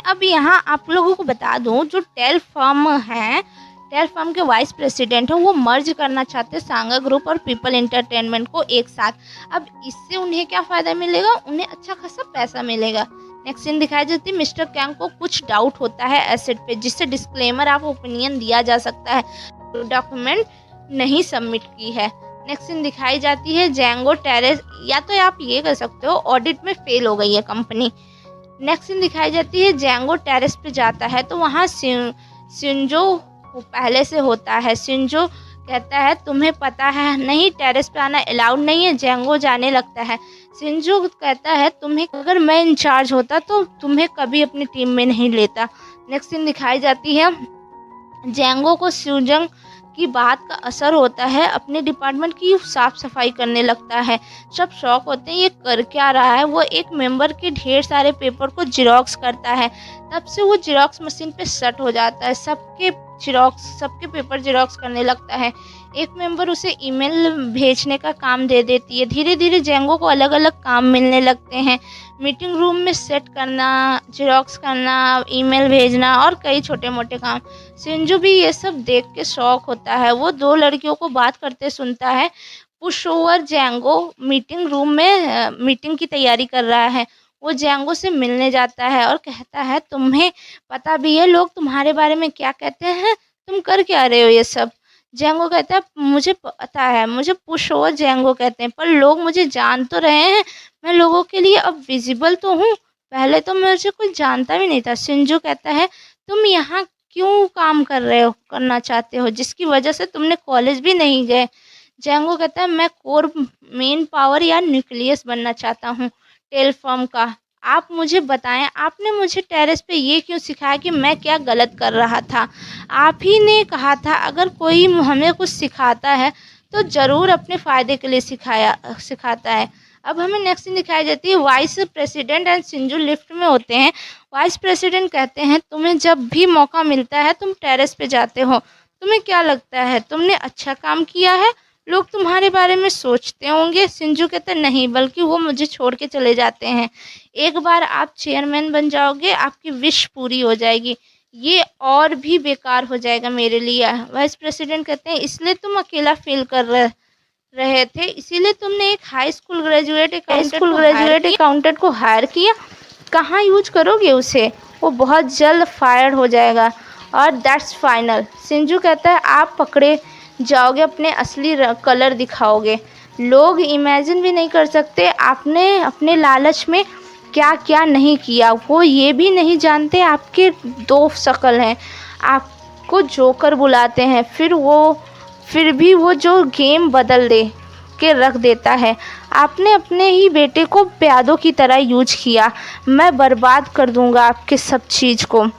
अब यहाँ आप लोगों को बता दूं, जो टेल फर्म है, टेल फर्म के वाइस प्रेसिडेंट है, वो मर्ज करना चाहते हैं सांगा ग्रुप और पीपल एंटरटेनमेंट को एक साथ। अब इससे उन्हें क्या फ़ायदा मिलेगा, उन्हें अच्छा खासा पैसा मिलेगा। नेक्स्ट सीन दिखाई देती है, मिस्टर कैंग को कुछ डाउट होता है एसेट पे, जिससे डिस्क्लेमर ऑफ ओपिनियन दिया जा सकता है, डॉक्यूमेंट नहीं सबमिट की है। नेक्स्ट सीन दिखाई जाती है, जैंगो टेरेस, या तो आप ये कर सकते हो ऑडिट में फेल हो गई है कंपनी। नेक्स्ट सीन दिखाई जाती है, जैंगो टेरेस पे जाता है तो वहाँ शिंजो पहले से होता है। शिंजो कहता है तुम्हें पता है नहीं टेरेस पे आना अलाउड नहीं है। जैंगो जाने लगता है। शिंजो कहता है तुम्हें, अगर मैं इंचार्ज होता तो तुम्हें कभी अपनी टीम में नहीं लेता। नेक्स्ट सीन दिखाई जाती है, जैंगो को सुजंग की बात का असर होता है, अपने डिपार्टमेंट की साफ सफाई करने लगता है। सब शौक होते हैं ये कर क्या रहा है। वो एक मेंबर के ढेर सारे पेपर को जिरोक्स करता है, तब से वो जिरोक्स मशीन पे सेट हो जाता है, सबके पेपर जिरोक्स करने लगता है। एक मेंबर उसे ईमेल भेजने का काम दे देती है। धीरे धीरे जैंगो को अलग अलग काम मिलने लगते हैं, मीटिंग रूम में सेट करना, जिरोक्स करना, ईमेल भेजना और कई छोटे मोटे काम। शिंजो भी ये सब देख के शौक होता है। वो दो लड़कियों को बात करते सुनता है। Push over Django meeting room में मीटिंग की तैयारी कर रहा है। वो जैंगो से मिलने जाता है और कहता है तुम्हें पता भी है लोग तुम्हारे बारे में क्या कहते हैं, तुम कर क्या रहे हो ये सब। जैंगो कहता है मुझे पता है, मुझे पुश ओवर जैंगो कहते हैं, पर लोग मुझे जान तो रहे हैं, मैं लोगों के लिए अब विजिबल तो हूँ, पहले तो मुझे कोई जानता भी नहीं था। शिंजो कहता है तुम यहाँ क्यों काम करना चाहते हो, जिसकी वजह से तुमने कॉलेज भी नहीं गए। जैंगो कहता है मैं कोर मेन पावर या न्यूक्लियस बनना चाहता हूँ टेल फर्म का। आप मुझे बताएं, आपने मुझे टेरेस पे ये क्यों सिखाया कि मैं क्या गलत कर रहा था। आप ही ने कहा था अगर कोई हमें कुछ सिखाता है तो ज़रूर अपने फ़ायदे के लिए सिखाता है। अब हमें नेक्स्ट सीन दिखाई जाती है, vice president and Shinzo lift में होते हैं। वाइस प्रेसिडेंट कहते हैं तुम्हें जब भी मौका मिलता है तुम टेरेस पे जाते हो, तुम्हें क्या लगता है तुमने अच्छा काम किया है, लोग तुम्हारे बारे में सोचते होंगे। शिंजो कहते हैं नहीं, बल्कि वो मुझे छोड़ के चले जाते हैं। एक बार आप चेयरमैन बन जाओगे आपकी विश पूरी हो जाएगी, ये और भी बेकार हो जाएगा मेरे लिए। वाइस प्रेसिडेंट कहते हैं इसलिए तुम अकेला फील कर रहे थे, इसीलिए तुमने एक हाई स्कूल ग्रेजुएट अकाउंटेंट को हायर किया। कहाँ यूज करोगे उसे, वो बहुत जल्द फायर हो जाएगा और दैट्स फाइनल। शिंजो कहता है आप पकड़े जाओगे, अपने असली कलर दिखाओगे, लोग इमेजिन भी नहीं कर सकते आपने अपने लालच में क्या क्या नहीं किया। वो ये भी नहीं जानते आपके दो शक्ल हैं, आपको जोकर बुलाते हैं, फिर भी वो जो गेम बदल दे के रख देता है। आपने अपने ही बेटे को प्यादों की तरह यूज किया, मैं बर्बाद कर दूंगा आपके सब चीज़ को।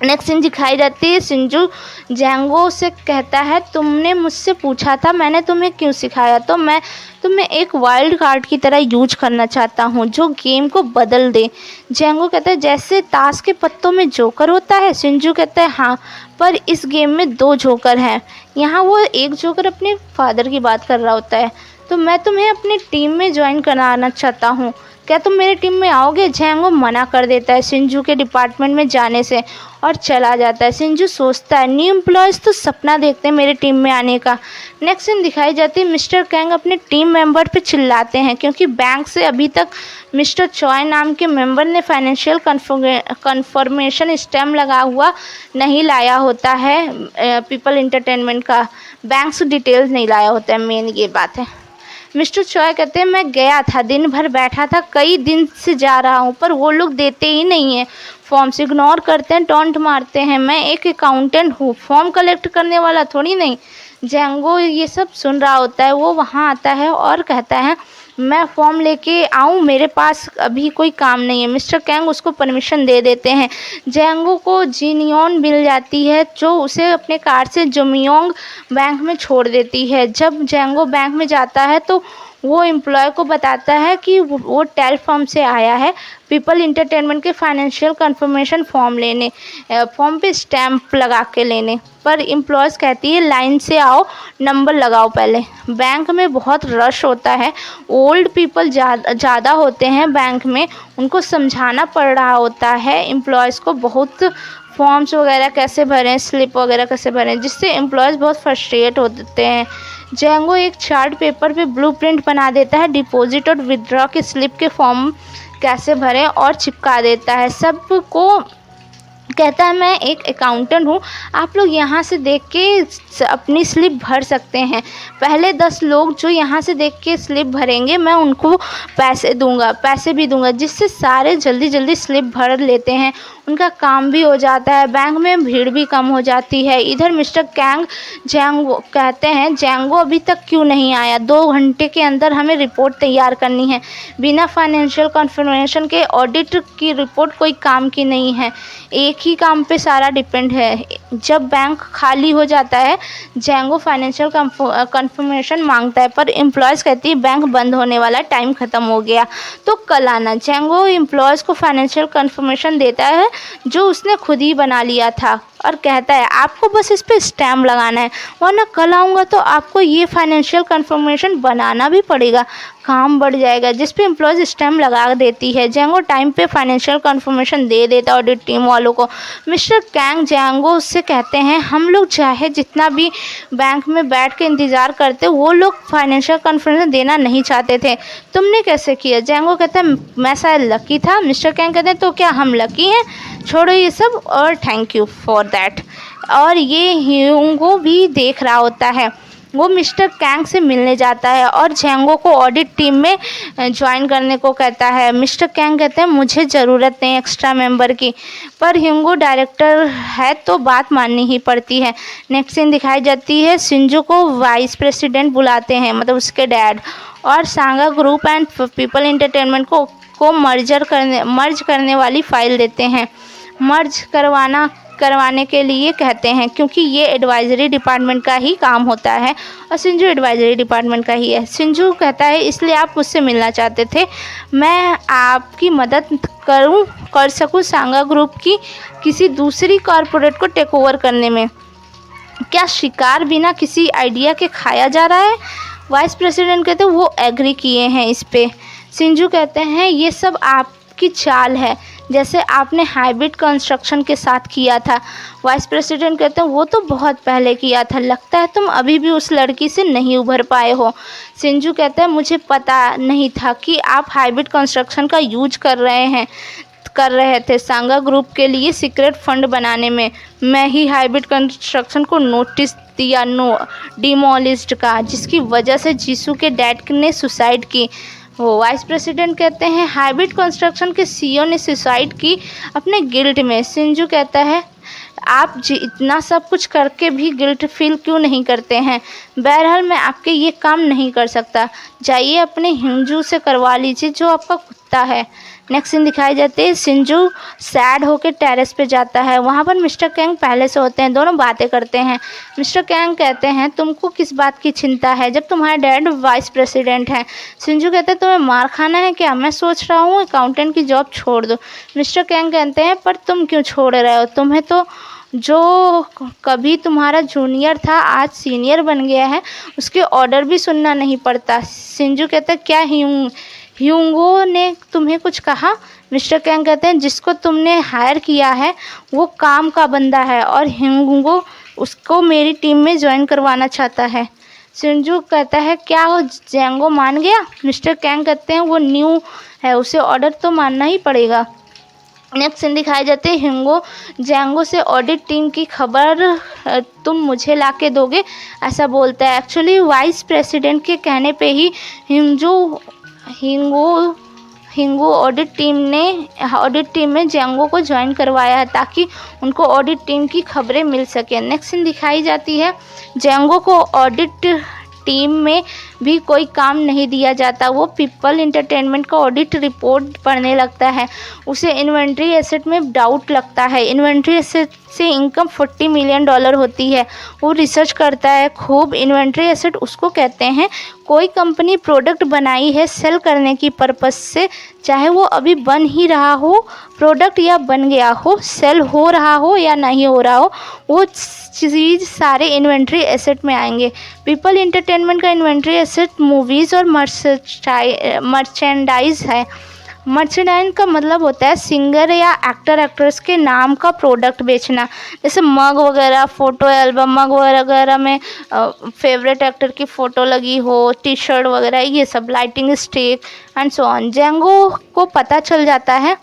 नेक्स्ट सीन दिखाई जाती है, शिंजो जैंगो से कहता है तुमने मुझसे पूछा था मैंने तुम्हें क्यों सिखाया, तो मैं तुम्हें एक वाइल्ड कार्ड की तरह यूज करना चाहता हूँ जो गेम को बदल दे। जैंगो कहता है जैसे ताश के पत्तों में जोकर होता है। शिंजो कहता है हाँ, पर इस गेम में दो जोकर हैं। यहाँ वो एक जोकर अपने फादर की बात कर रहा होता है। तो मैं तुम्हें अपनी टीम में ज्वाइन कराना चाहता हूँ, क्या तुम मेरी टीम में आओगे। जैंगो मना कर देता है शिंजो के डिपार्टमेंट में जाने से और चला जाता है। शिंजो सोचता है न्यू एम्प्लॉयज़ तो सपना देखते हैं मेरे टीम में आने का। नेक्स्ट सीन दिखाई जाती है, मिस्टर कैंग अपने टीम मेंबर पे चिल्लाते हैं क्योंकि बैंक से अभी तक मिस्टर चॉय नाम के मेंबर ने फाइनेंशियल कन्फर्मेशन स्टैम्प लगा हुआ नहीं लाया होता है। पीपल एंटरटेनमेंट का बैंक से डिटेल्स नहीं लाया होता है, मेन ये बात है। मिस्टर चॉय कहते हैं मैं गया था, दिन भर बैठा था, कई दिन से जा रहा हूँ, पर वो लोग देते ही नहीं हैं, फॉर्म्स इग्नोर करते हैं, टॉन्ट मारते हैं। मैं एक अकाउंटेंट हूँ, फॉर्म कलेक्ट करने वाला थोड़ी नहीं। जैंगो ये सब सुन रहा होता है, वो वहाँ आता है और कहता है मैं फॉर्म लेके आऊँ, मेरे पास अभी कोई काम नहीं है। मिस्टर कैंग उसको परमिशन दे देते हैं। जैंगो को जिनियन मिल जाती है जो उसे अपने कार से जोमियोंग बैंक में छोड़ देती है। जब जैंगो बैंक में जाता है तो वो एम्प्लॉय को बताता है कि वो टेल फर्म से आया है पीपल इंटरटेनमेंट के फाइनेंशियल कंफर्मेशन फॉर्म लेने, फॉर्म पे स्टैंप लगा के लेने। पर एम्प्लॉयज़ कहती है लाइन से आओ, नंबर लगाओ पहले। बैंक में बहुत रश होता है, ओल्ड पीपल ज़्यादा होते हैं बैंक में, उनको समझाना पड़ रहा होता है एम्प्लॉयज़ को बहुत फॉर्म्स वगैरह कैसे भरें, स्लिप वगैरह कैसे भरें, जिससे एम्प्लॉयज़ बहुत फ्रस्ट्रेट होते हैं। जेंगो एक चार्ट पेपर पे ब्लूप्रिंट बना देता है, डिपॉजिट और विड्रॉ के स्लिप के फॉर्म कैसे भरें और चिपका देता है। सबको कहता है मैं एक अकाउंटेंट हूँ, आप लोग यहाँ से देख के अपनी स्लिप भर सकते हैं। पहले 10 लोग जो यहाँ से देख के स्लिप भरेंगे मैं उनको पैसे भी दूंगा, जिससे सारे जल्दी जल्दी स्लिप भर लेते हैं, उनका काम भी हो जाता है, बैंक में भीड़ भी कम हो जाती है। इधर मिस्टर कैंग जेंगो कहते हैं जेंगो अभी तक क्यों नहीं आया, 2 घंटे के अंदर हमें रिपोर्ट तैयार करनी है, बिना फाइनेंशियल कन्फर्मेशन के ऑडिट की रिपोर्ट कोई काम की नहीं है, एक ही काम पे सारा डिपेंड है। जब बैंक खाली हो जाता है जेंगो फाइनेंशियल कन्फर्मेशन मांगता है, पर एम्प्लॉयज़ कहती है बैंक बंद होने वाला, टाइम ख़त्म हो गया, तो कल आना। जेंगो एम्प्लॉयज़ को फाइनेंशियल कन्फर्मेशन देता है जो उसने खुद ही बना लिया था और कहता है आपको बस इस पे स्टैम्प लगाना है, वरना कल आऊँगा तो आपको ये फाइनेंशियल कन्फर्मेशन बनाना भी पड़ेगा, काम बढ़ जाएगा, जिस पे एम्प्लॉयज़ स्टैम्प लगा देती है। जेंगो टाइम पे फाइनेंशियल कन्फर्मेशन दे देता ऑडिट टीम वालों को। मिस्टर कैंग जेंगो उससे कहते हैं हम लोग चाहे जितना भी बैंक में बैठ के इंतज़ार करते, वो लोग फाइनेंशियल कन्फर्मेशन देना नहीं चाहते थे, तुमने कैसे किया? जेंगो कहता है मैं शायद लकी था। मिस्टर कैंग कहते हैं तो क्या हम लकी हैं, छोड़ो ये सब और थैंक यू फॉर दैट। और ये ह्यूंगो भी देख रहा होता है, वो मिस्टर कैंग से मिलने जाता है और जेंगो को ऑडिट टीम में ज्वाइन करने को कहता है। मिस्टर कैंग कहते हैं मुझे ज़रूरत नहीं एक्स्ट्रा मेंबर की, पर ह्यूंगो डायरेक्टर है तो बात माननी ही पड़ती है। नेक्स्ट सीन दिखाई जाती है, शिंजो को वाइस प्रेसिडेंट बुलाते हैं, मतलब उसके डैड, और सांगा ग्रुप एंड पीपल इंटरटेनमेंट को मर्ज करने वाली फाइल देते हैं। मर्ज करवाने के लिए कहते हैं क्योंकि ये एडवाइजरी डिपार्टमेंट का ही काम होता है और सिंजू एडवाइजरी डिपार्टमेंट का ही है। सिंजू कहता है इसलिए आप मुझसे मिलना चाहते थे, मैं आपकी मदद कर सकूं सांगा ग्रुप की किसी दूसरी कॉरपोरेट को टेक ओवर करने में। क्या शिकार बिना किसी आइडिया के खाया जा रहा है? वाइस प्रेसिडेंट कहते हैं वो एग्री किए हैं इस पे। सिंजू कहते हैं ये सब आपकी चाल है, जैसे आपने हाइब्रिड कंस्ट्रक्शन के साथ किया था। वाइस प्रेसिडेंट कहते हैं वो तो बहुत पहले किया था, लगता है तुम अभी भी उस लड़की से नहीं उभर पाए हो। सिंजू कहते हैं मुझे पता नहीं था कि आप हाइब्रिड कंस्ट्रक्शन का यूज कर रहे थे सांगा ग्रुप के लिए सीक्रेट फंड बनाने में। मैं ही हाइब्रिड कंस्ट्रक्शन को नोटिस दिया डिमोलिस्ड का, जिसकी वजह से जीसू के डैड ने सुसाइड की। वो वाइस प्रेसिडेंट कहते हैं हाइब्रिड कंस्ट्रक्शन के सीईओ ने सुसाइड की अपने गिल्ट में। सिंजू कहता है आप इतना सब कुछ करके भी गिल्ट फील क्यों नहीं करते हैं? बहरहाल मैं आपके ये काम नहीं कर सकता, जाइए अपने हिंजू से करवा लीजिए जो आपका कुत्ता है। नेक्स्ट सीन दिखाई जाती है, सिंजू सैड होकर टेरेस पे जाता है, वहाँ पर मिस्टर कैंग पहले से होते हैं, दोनों बातें करते हैं। मिस्टर कैंग कहते हैं तुमको किस बात की चिंता है जब तुम्हारे डैड वाइस प्रेसिडेंट हैं? सिंजू कहते हैं तुम्हें मार खाना है क्या? मैं सोच रहा हूँ अकाउंटेंट की जॉब छोड़ दो। मिस्टर कैंग कहते हैं पर तुम क्यों छोड़ रहे हो? तुम्हें तो जो कभी तुम्हारा जूनियर था आज सीनियर बन गया है, उसके ऑर्डर भी सुनना नहीं पड़ता। सिंजू कहता है क्या ह्यूंगो ने तुम्हें कुछ कहा? मिस्टर कैंग कहते हैं जिसको तुमने हायर किया है वो काम का बंदा है और ह्यूंगो उसको मेरी टीम में ज्वाइन करवाना चाहता है। सिंजू कहता है क्या वो जेंगो मान गया? मिस्टर कैंग कहते हैं वो न्यू है, उसे ऑर्डर तो मानना ही पड़ेगा। नेक्स्ट सीन दिखाए जाते हैं, ह्यूंगो जेंगो से ऑडिट टीम की खबर तुम मुझे ला के दोगे ऐसा बोलता है। एक्चुअली वाइस प्रेसिडेंट के कहने पे ही ह्यूंगो ऑडिट टीम में जेंगो को ज्वाइन करवाया है ताकि उनको ऑडिट टीम की खबरें मिल सके। नेक्स्ट सीन दिखाई जाती है, जेंगो को ऑडिट टीम में भी कोई काम नहीं दिया जाता, वो पीपल इंटरटेनमेंट का ऑडिट रिपोर्ट पढ़ने लगता है। उसे इन्वेंट्री एसेट में डाउट लगता है, इन्वेंट्री एसेट से इनकम $40 मिलियन होती है। वो रिसर्च करता है खूब। इन्वेंट्री एसेट उसको कहते हैं कोई कंपनी प्रोडक्ट बनाई है सेल करने की पर्पस से, चाहे वो अभी बन ही रहा हो प्रोडक्ट या बन गया हो, सेल हो रहा हो या नहीं हो रहा हो, वो चीज़ सारे इन्वेंट्री एसेट में आएंगे। पीपल इंटरटेनमेंट का इन्वेंट्री एसेट मूवीज़ और मर्चेंडाइज है। मर्चेंडाइज का मतलब होता है सिंगर या एक्टर एक्ट्रेस के नाम का प्रोडक्ट बेचना, जैसे मग वगैरह, फ़ोटो एल्बम, मग वगैरह में फेवरेट एक्टर की फ़ोटो लगी हो, टी शर्ट वगैरह, ये सब, lighting stick and so on. Django को पता चल जाता है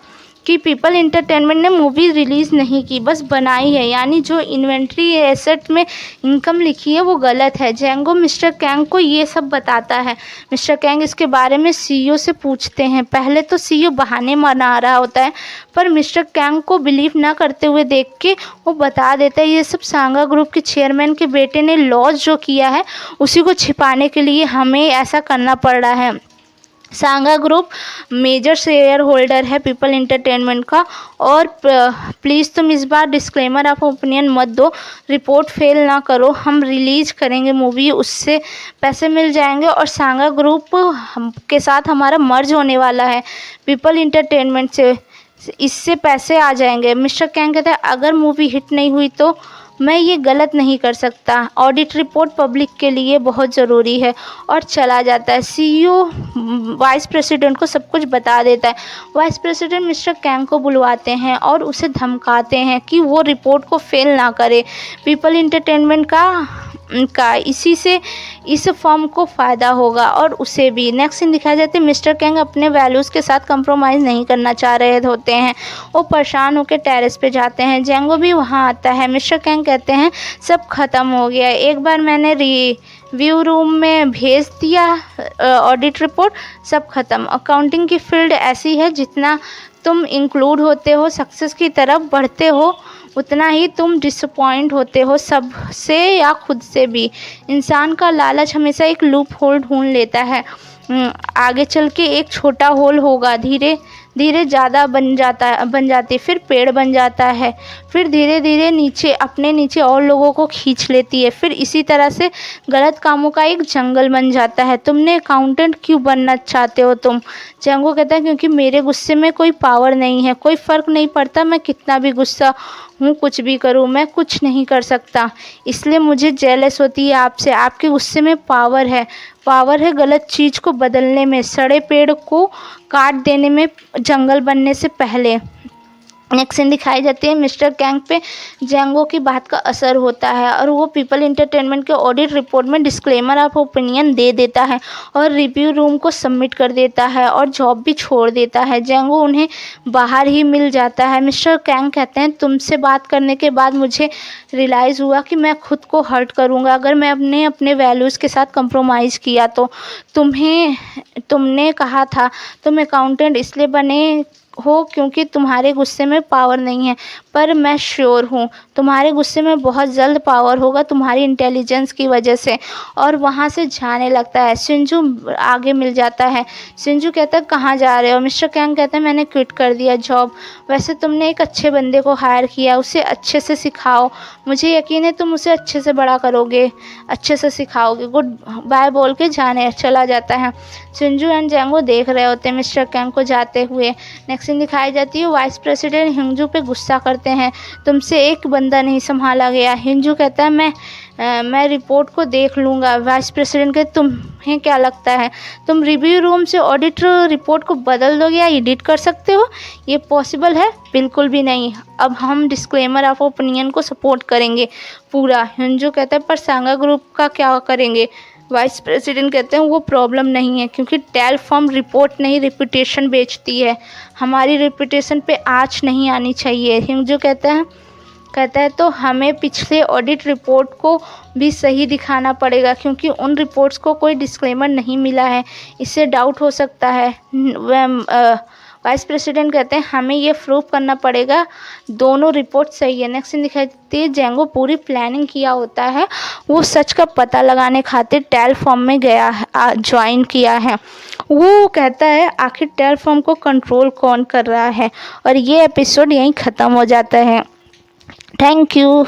कि पीपल इंटरटेनमेंट ने मूवी रिलीज़ नहीं की, बस बनाई है, यानी जो इन्वेंट्री एसेट में इनकम लिखी है वो गलत है। जेंगो मिस्टर कैंग को ये सब बताता है। मिस्टर कैंग इसके बारे में सीईओ से पूछते हैं। पहले तो सीईओ बहाने बना रहा होता है, पर मिस्टर कैंग को बिलीव ना करते हुए देख के वो बता देता है ये सब सांगा ग्रुप के चेयरमैन के बेटे ने लॉस जो किया है उसी को छिपाने के लिए हमें ऐसा करना पड़ रहा है। सांगा ग्रुप मेजर शेयर होल्डर है पीपल इंटरटेनमेंट का, और प्लीज़ तुम इस बार डिस्क्लेमर ऑफ ओपिनियन मत दो, रिपोर्ट फेल ना करो, हम रिलीज़ करेंगे मूवी, उससे पैसे मिल जाएंगे और सांगा ग्रुप के साथ हमारा मर्ज होने वाला है पीपल इंटरटेनमेंट से, इससे पैसे आ जाएंगे। मिस्टर कैंग कहते हैं अगर मूवी हिट नहीं हुई तो मैं ये गलत नहीं कर सकता, ऑडिट रिपोर्ट पब्लिक के लिए बहुत ज़रूरी है, और चला जाता है। सीईओ वाइस प्रेसिडेंट को सब कुछ बता देता है। वाइस प्रेसिडेंट मिस्टर कैंग को बुलवाते हैं और उसे धमकाते हैं कि वो रिपोर्ट को फेल ना करे। पीपल इंटरटेनमेंट का इसी से इस फर्म को फ़ायदा होगा और उसे भी। नेक्स्ट सीन दिखाया जाता है मिस्टर कैंग अपने वैल्यूज़ के साथ कंप्रोमाइज़ नहीं करना चाह रहे होते हैं। वो परेशान होकर टेरेस पे जाते हैं। जेंगो भी वहाँ आता है। मिस्टर कैंग कहते हैं सब ख़त्म हो गया, एक बार मैंने रिव्यू रूम में भेज दिया ऑडिट रिपोर्ट, सब ख़त्म। अकाउंटिंग की फील्ड ऐसी है जितना तुम इंक्लूड होते हो, सक्सेस की तरफ बढ़ते हो, उतना ही तुम डिसअपॉइंट होते हो सबसे या खुद से भी। इंसान का लालच हमेशा एक लूप होल ढूंढ लेता है। आगे चल के एक छोटा होल होगा, धीरे धीरे ज़्यादा बन जाती, फिर पेड़ बन जाता है, फिर धीरे धीरे अपने नीचे और लोगों को खींच लेती है, फिर इसी तरह से गलत कामों का एक जंगल बन जाता है। तुमने अकाउंटेंट क्यों बनना चाहते हो तुम? जेंगो कहता है क्योंकि मेरे गुस्से में कोई पावर नहीं है, कोई फ़र्क नहीं पड़ता मैं कितना भी गुस्सा हूँ, कुछ भी करूँ, मैं कुछ नहीं कर सकता, इसलिए मुझे जेलस होती है आपसे। आपके गुस्से में पावर है गलत चीज़ को बदलने में, सड़े पेड़ को काट देने में, जंगल बनने से पहले। नेक्स्ट सीन दिखाई जाती है मिस्टर कैंग पे जेंगो की बात का असर होता है और वो पीपल इंटरटेनमेंट के ऑडिट रिपोर्ट में डिस्क्लेमर ऑफ ओपिनियन दे देता है और रिव्यू रूम को सबमिट कर देता है और जॉब भी छोड़ देता है। जेंगो उन्हें बाहर ही मिल जाता है। मिस्टर कैंग कहते हैं तुमसे बात करने के बाद मुझे रियलाइज़ हुआ कि मैं खुद को हर्ट करूँगा अगर मैं अपने वैल्यूज़ के साथ कंप्रोमाइज़ किया तो। तुमने कहा था तुम अकाउंटेंट इसलिए बने हो क्योंकि तुम्हारे गुस्से में पावर नहीं है, पर मैं श्योर हूँ तुम्हारे गुस्से में बहुत जल्द पावर होगा तुम्हारी इंटेलिजेंस की वजह से। और वहाँ से जाने लगता है। सिंजू आगे मिल जाता है। सिंजू कहता है कहाँ जा रहे हो? मिस्टर कैंग कहते हैं मैंने क्विट कर दिया जॉब। वैसे तुमने एक अच्छे बंदे को हायर किया, उसे अच्छे से सिखाओ, मुझे यकीन है तुम उसे अच्छे से बड़ा करोगे, अच्छे से सिखाओगे। गुड बाय बोल के चला जाता है। सिंजू एंड जेंगो देख रहे होते हैं मिस्टर कैंग को जाते हुए। नेक्स्ट सीन दिखाई जाती है वाइस प्रेसिडेंट हिंजू पे गुस्सा करते हैं, तुमसे एक बंदा नहीं संभाला गया। हिंजू कहता है मैं रिपोर्ट को देख लूँगा। वाइस प्रेसिडेंट कहते तुम्हें क्या लगता है तुम रिव्यू रूम से ऑडिट रिपोर्ट को बदल दोगे या एडिट कर सकते हो? ये पॉसिबल है? बिल्कुल भी नहीं। अब हम डिस्क्लेमर ऑफ ओपिनियन को सपोर्ट करेंगे पूरा। हिंजू कहता है पर सांगा ग्रुप का क्या करेंगे? वाइस प्रेसिडेंट कहते हैं वो प्रॉब्लम नहीं है क्योंकि टेल फर्म रिपोर्ट नहीं रेपुटेशन बेचती है, हमारी रेपुटेशन पे आँच नहीं आनी चाहिए। हिंजू कहता है तो हमें पिछले ऑडिट रिपोर्ट को भी सही दिखाना पड़ेगा क्योंकि उन रिपोर्ट्स को कोई डिस्क्लेमर नहीं मिला है, इससे डाउट हो सकता है। वाइस प्रेसिडेंट कहते हैं हमें ये प्रूव करना पड़ेगा दोनों रिपोर्ट सही है। नेक्स्ट दिखाई देती है जेंगो पूरी प्लानिंग किया होता है, वो सच का पता लगाने खातिर टेल फर्म में गया है, ज्वाइन किया है। वो कहता है आखिर टेल फर्म को कंट्रोल कौन कर रहा है। और ये एपिसोड यहीं ख़त्म हो जाता है। Thank you.